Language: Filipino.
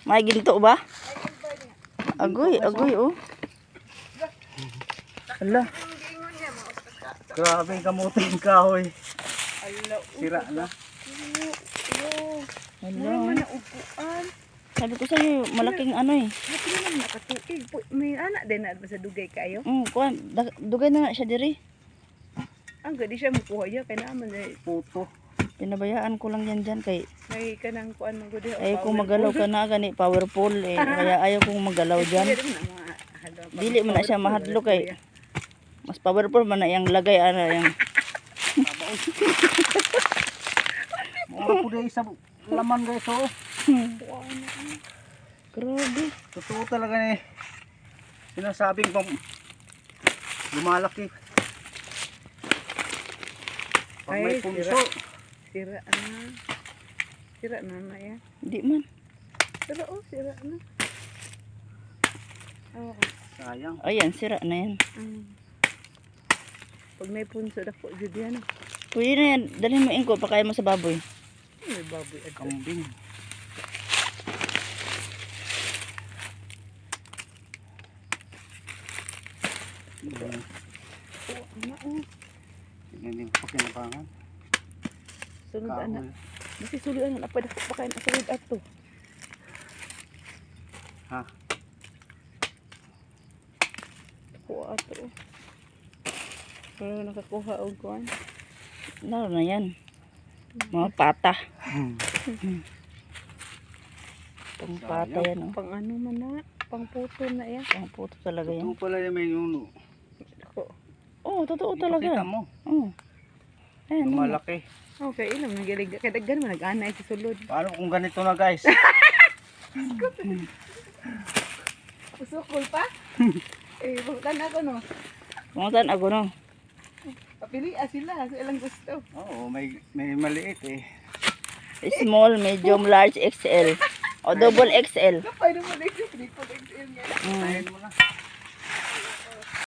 May ginto ba? Agoy, agoy oh. Ala. Grabe yung kamuting kahoy. Sira na. Ala. Wala na upuan. Sabi ko sa'yo, malaking ano eh. Happy naman nakatuig. May anak din na sa dugay kayo. Kuan, dugay na siya diri. Ang gadi siya makuha niya. Kaya naman Puto. Pinabayaan ko lang yan dyan kay may kanang kuan magudi. ayaw kong magalaw ka na gani powerful eh. Kaya ayaw kong magalaw dyan. Dili man na siya mahadlok kay mas powerful man na yung lagay ana yung Mura po dahil sa laman guys oh. grabe. Totoo talaga eh. Sinasabing pang lumalaki. Pag may Ay, punso. Sira na. Sira na yan. Di man. Sira na. Oo. Sayang. Ayan, sira na yan. Pag may punso na po, jud yan. Pwede na yan. Dalhin mo ingko, pakain mo sa baboy. May baboy at Kambing. Hindi ko kinabangan. sunod Kahoy. anak. Kasi sulian na pa dako pakain sa sunod ato. Ha? Kuha ato. Pero nakakuha og kuan. Laro na yan. Mga pata. Pang pata yan oh. Pang ano man na, pang puto na yan. Pang puto talaga Ito yan. pala yung may nuno. Ako. Oh, totoo Ipakita talaga. mo. Oh. Ayan, oh. Lumalaki. Okay, ilang nagalig kay daggan man nag-anay sa sulod. Paano kung ganito na guys? Usukol pa? Bukan ako no. Kumutan ako no. Papili sila sa ilang gusto. Oo, may maliit eh. Small, medium, large, XL. O double XL. Kapay naman dito, hindi ko din yan. Kain mo na.